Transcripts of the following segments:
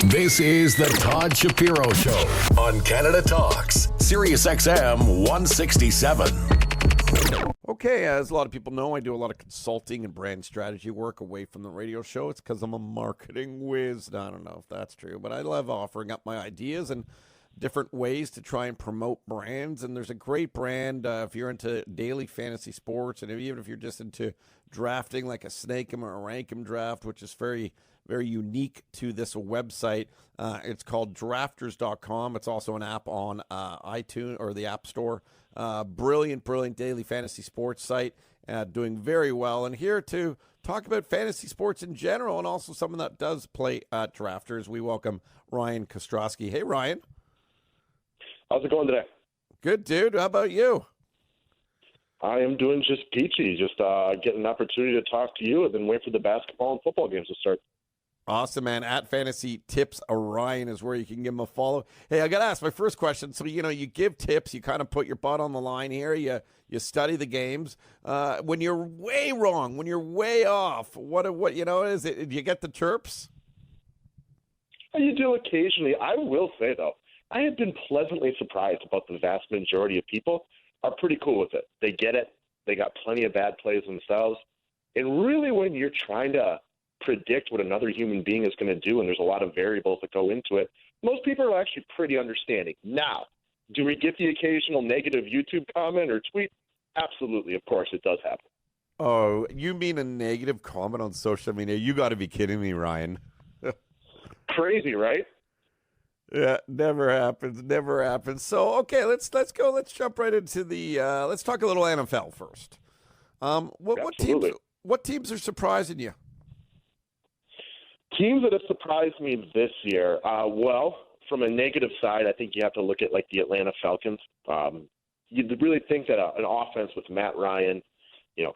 This is the Todd Shapiro Show on Canada Talks, SiriusXM 167. Okay, as a lot of people know, I do a lot of consulting and brand strategy work away from the radio show. It's because I'm a marketing whiz. I don't know if that's true, but I love offering up my ideas and different ways to try and promote brands. And there's a great brand if you're into daily fantasy sports, and even if you're just into drafting like a Snake'em or a Rank'em draft, which is very unique to this website. It's called drafters.com. It's also an app on iTunes or the App Store. Brilliant daily fantasy sports site, doing very well. And here to talk about fantasy sports in general and also someone that does play at Drafters, we welcome Ryan Kostroski. Hey, Ryan. How's it going today? Good, dude. How about you? I am doing just peachy. Just getting an opportunity to talk to you and then wait for the basketball and football games to start. Awesome, man. At Fantasy Tips Orion is where you can give him a follow. Hey, I got to ask my first question. So, you give tips. You kind of put your butt on the line here. You study the games. When you're way wrong, when you're way off, what is it? Do you get the chirps? You do occasionally. I will say, though, I have been pleasantly surprised about the vast majority of people are pretty cool with it. They get it. They got plenty of bad plays themselves. And really, when you're trying to predict what another human being is going to do, and there's a lot of variables that go into it, most people are actually pretty understanding. Now, do we get the occasional negative YouTube comment or tweet? Absolutely. Of course, it does happen. Oh, you mean a negative comment on social media? You got to be kidding me, Ryan. Crazy, right? Yeah, never happens. So, okay, let's go. Let's jump right into the. Let's talk a little NFL first. What teams are surprising you? Teams that have surprised me this year. Well, from a negative side, I think you have to look at like the Atlanta Falcons. You'd really think that an offense with Matt Ryan,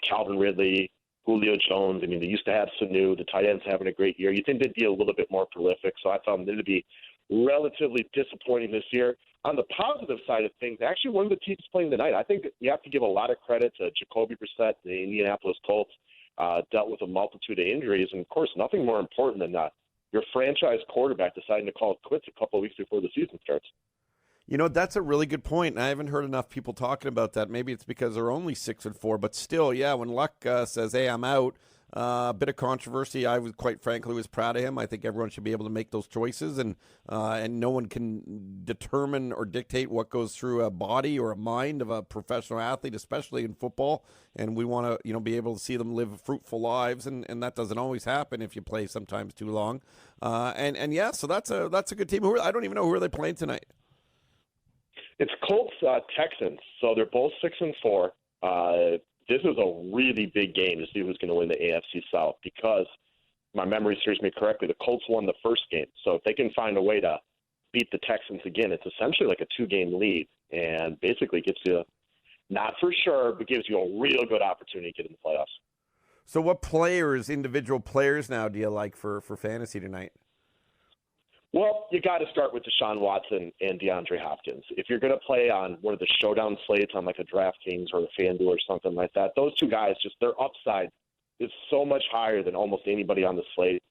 Calvin Ridley, Julio Jones. I mean, they used to have Sanu. The tight ends having a great year. You think they'd be a little bit more prolific. So I found them to be relatively disappointing this year. On the positive side of things, actually one of the teams playing tonight, I think you have to give a lot of credit to Jacoby Brissett, the Indianapolis Colts, dealt with a multitude of injuries. And, of course, nothing more important than your franchise quarterback deciding to call it quits a couple of weeks before the season starts. That's a really good point, and I haven't heard enough people talking about that. Maybe it's because they're only 6-4, but still, yeah, when Luck says, hey, I'm out, a bit of controversy. I was, quite frankly, was proud of him. I think everyone should be able to make those choices, and no one can determine or dictate what goes through a body or a mind of a professional athlete, especially in football. And we want to, be able to see them live fruitful lives, and that doesn't always happen if you play sometimes too long. And yeah, so that's a good team. I don't even know who are they playing tonight. It's Colts Texans, so they're both 6-4. This is a really big game to see who's going to win the AFC South because, my memory serves me correctly, the Colts won the first game. So if they can find a way to beat the Texans again, it's essentially like a 2-game lead and basically gets you, not for sure, but gives you a real good opportunity to get in the playoffs. So what individual players now do you like for fantasy tonight? Well, you got to start with Deshaun Watson and DeAndre Hopkins. If you're going to play on one of the showdown slates on like a DraftKings or a FanDuel or something like that, those two guys, just their upside is so much higher than almost anybody on the slate.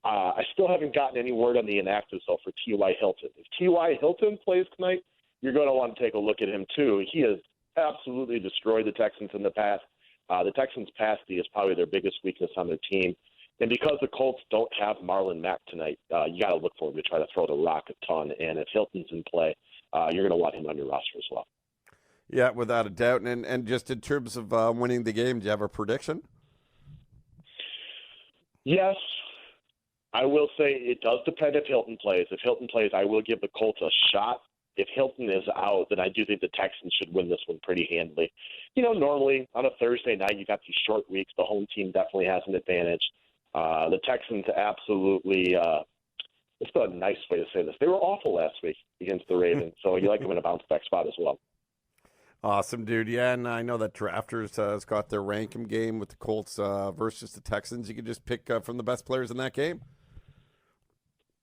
I still haven't gotten any word on the inactives, though, for Tealight Hilton. If Tealight Hilton plays tonight, you're going to want to take a look at him, too. He has absolutely destroyed the Texans in the past. The Texans' pass D is probably their biggest weakness on their team. And because the Colts don't have Marlon Mack tonight, you got to look for him to try to throw the rock a ton. And if Hilton's in play, you're going to want him on your roster as well. Yeah, without a doubt. And just in terms of winning the game, do you have a prediction? Yes. I will say it does depend if Hilton plays. If Hilton plays, I will give the Colts a shot. If Hilton is out, then I do think the Texans should win this one pretty handily. Normally on a Thursday night, you got these short weeks. The home team definitely has an advantage. The Texans absolutely, it's a nice way to say this, they were awful last week against the Ravens, so you like them in a bounce-back spot as well. Awesome, dude. Yeah, and I know that Drafters has got their Rank'em game with the Colts versus the Texans. You can just pick from the best players in that game.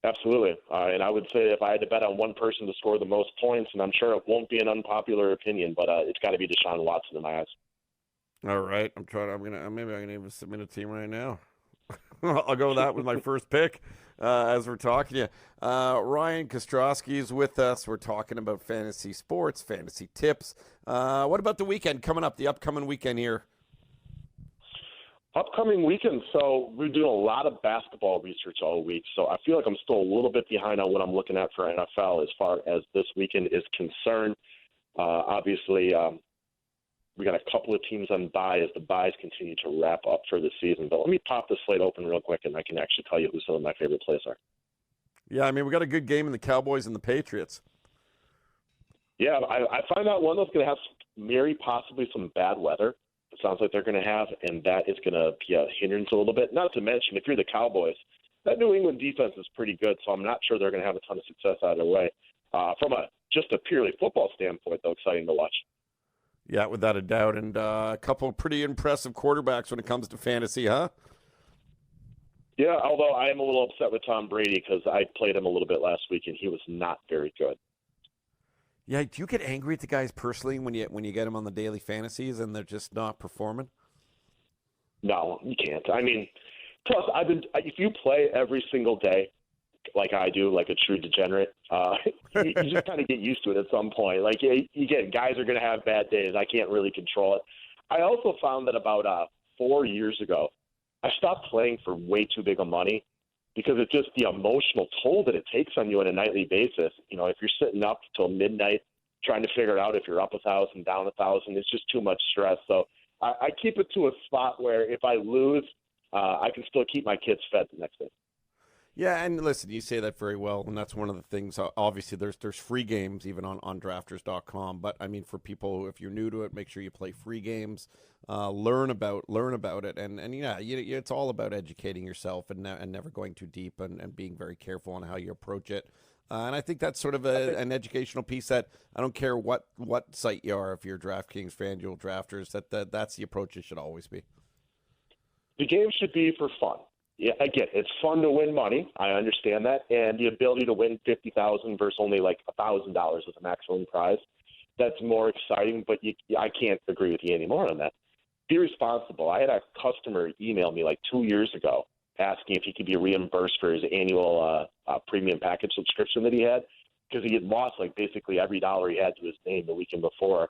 Absolutely. And I would say if I had to bet on one person to score the most points, and I'm sure it won't be an unpopular opinion, but it's got to be Deshaun Watson in my eyes. All right. Maybe I'm gonna even submit a team right now. I'll go with that with my first pick as we're talking to you. Ryan Kostroski is with us. We're talking about fantasy sports, fantasy tips. What about the weekend coming up, the upcoming weekend here? Upcoming weekend, so we're doing a lot of basketball research all week, so I feel like I'm still a little bit behind on what I'm looking at for NFL as far as this weekend is concerned. Obviously, we got a couple of teams on bye as the byes continue to wrap up for the season. But let me pop the slate open real quick, and I can actually tell you who some of my favorite plays are. Yeah, I mean, we got a good game in the Cowboys and the Patriots. Yeah, I find out one of them's going to have very possibly some bad weather. It sounds like they're going to have, and that is going to be a hindrance a little bit. Not to mention, if you're the Cowboys, that New England defense is pretty good, so I'm not sure they're going to have a ton of success either way. From just a purely football standpoint, though, exciting to watch. Yeah, without a doubt, and a couple of pretty impressive quarterbacks when it comes to fantasy, huh? Yeah, although I am a little upset with Tom Brady because I played him a little bit last week, and he was not very good. Yeah, do you get angry at the guys personally when you get them on the daily fantasies and they're just not performing? No, you can't. I mean, plus if you play every single day like I do, like a true degenerate, you just kind of get used to it at some point. Like you get guys are going to have bad days. I can't really control it. I also found that about 4 years ago, I stopped playing for way too big of money because it's just the emotional toll that it takes on you on a nightly basis. You know, if you're sitting up till midnight trying to figure out if you're up 1,000, down 1,000, it's just too much stress. So I keep it to a spot where if I lose, I can still keep my kids fed the next day. Yeah, and listen, you say that very well, and that's one of the things. Obviously, there's free games even on drafters.com. But I mean, for people, if you're new to it, make sure you play free games, learn about it, and yeah, it's all about educating yourself and never going too deep and being very careful on how you approach it. And I think that's sort of an educational piece that I don't care what site you are, if you're DraftKings, FanDuel, Drafters, that's the approach it should always be. The game should be for fun. Yeah, again, it's fun to win money. I understand that, and the ability to win $50,000 versus only like $1,000 as a maximum prize. That's more exciting, but I can't agree with you anymore on that. Be responsible. I had a customer email me like 2 years ago asking if he could be reimbursed for his annual premium package subscription that he had because he had lost like basically every dollar he had to his name the weekend before.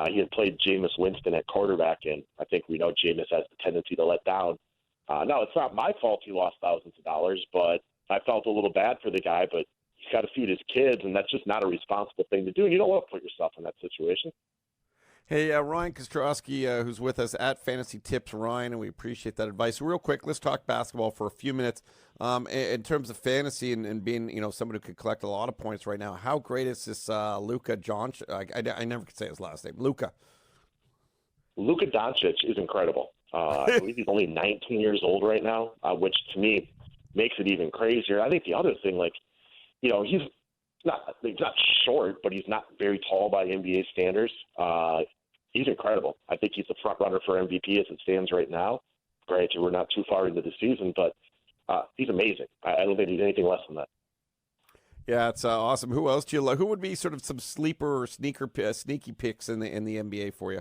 He had played Jameis Winston at quarterback, and I think we know Jameis has the tendency to let down. No, it's not my fault he lost thousands of dollars, but I felt a little bad for the guy, but he's got to feed his kids, and that's just not a responsible thing to do, and you don't want to put yourself in that situation. Hey, Ryan Kostroski, who's with us at Fantasy Tips, Ryan, and we appreciate that advice. Real quick, let's talk basketball for a few minutes. In terms of fantasy and being, someone who could collect a lot of points right now, how great is this Luka Doncic? I never could say his last name. Luka Doncic is incredible. I believe he's only 19 years old right now, which to me makes it even crazier. I think the other thing, he's not short, but he's not very tall by NBA standards. He's incredible. I think he's the front runner for MVP as it stands right now. Granted, we're not too far into the season, but he's amazing. I don't think he's anything less than that. Yeah, it's awesome. Who else do you like? Who would be sort of some sleeper or sneaky picks in the NBA for you?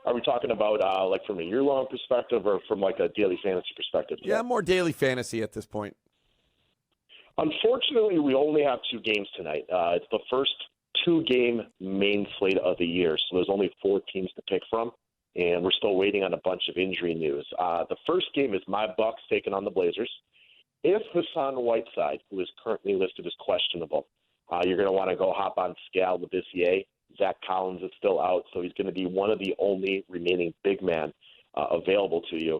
Are we talking about from a year-long perspective or from like a daily fantasy perspective? Yeah, more daily fantasy at this point. Unfortunately, we only have 2 games tonight. It's the first 2-game main slate of the year, so there's only 4 teams to pick from, and we're still waiting on a bunch of injury news. The first game is my Bucks taking on the Blazers. If Hassan Whiteside, who is currently listed as questionable, you're going to want to go hop on Skal Labissiere. Zach Collins is still out, so he's going to be one of the only remaining big men available to you.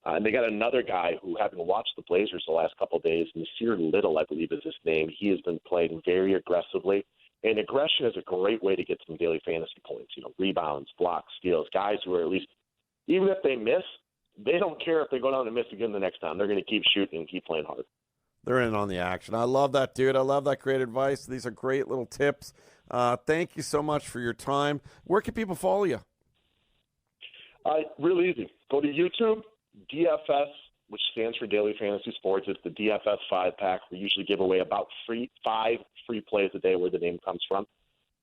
And they got another guy who, having watched the Blazers the last couple of days, Nasir Little, I believe is his name. He has been playing very aggressively. And aggression is a great way to get some daily fantasy points. Rebounds, blocks, steals. Guys who are at least, even if they miss, they don't care if they go down and miss again the next time. They're going to keep shooting and keep playing hard. They're in on the action. I love that, dude. I love that great advice. These are great little tips. Thank you so much for your time. Where can people follow you? Really easy. Go to YouTube, DFS, which stands for Daily Fantasy Sports. It's the DFS 5-pack. We usually give away about 5 free plays a day where the name comes from.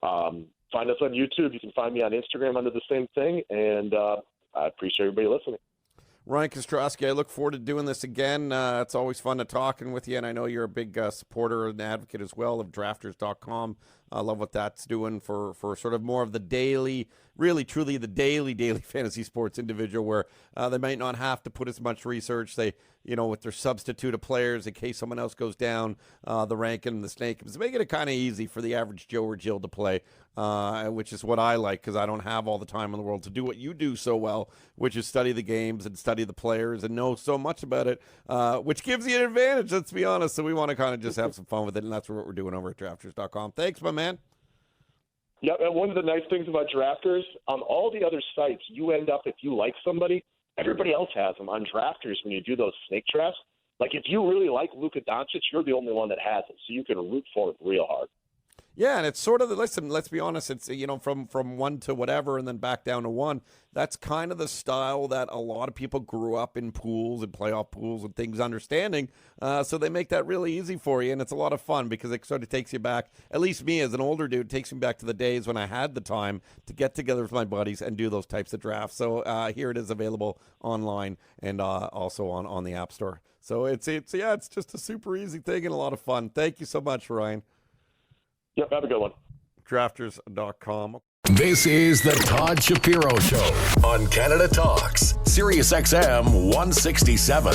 Find us on YouTube. You can find me on Instagram under the same thing, and I appreciate everybody listening. Ryan Kostroski, I look forward to doing this again. It's always fun to talking with you, and I know you're a big supporter and advocate as well of drafters.com. I love what that's doing for sort of more of the daily, really truly the daily fantasy sports individual, where they might not have to put as much research. They, with their substitute of players in case someone else goes down, the ranking and the snake, it's making it kind of easy for the average Joe or Jill to play, which is what I like, because I don't have all the time in the world to do what you do so well, which is study the games and study the players and know so much about it, which gives you an advantage, let's be honest. So we want to kind of just have some fun with it, and that's what we're doing over at drafters.com. Thanks, my man. Yeah, and one of the nice things about Drafters, on all the other sites, you end up, if you like somebody, everybody else has them. On Drafters, when you do those snake drafts, like if you really like Luka Doncic, you're the only one that has it, so you can root for it real hard. Yeah, and it's sort of, listen, let's be honest, it's, from one to whatever and then back down to one. That's kind of the style that a lot of people grew up in pools and playoff pools and things understanding. So they make that really easy for you, and it's a lot of fun because it sort of takes you back, at least me as an older dude, takes me back to the days when I had the time to get together with my buddies and do those types of drafts. So here it is available online and also on the App Store. So it's just a super easy thing and a lot of fun. Thank you so much, Ryan. Yep, have a good one. Drafters.com. This is the Todd Shapiro Show on Canada Talks, SiriusXM 167.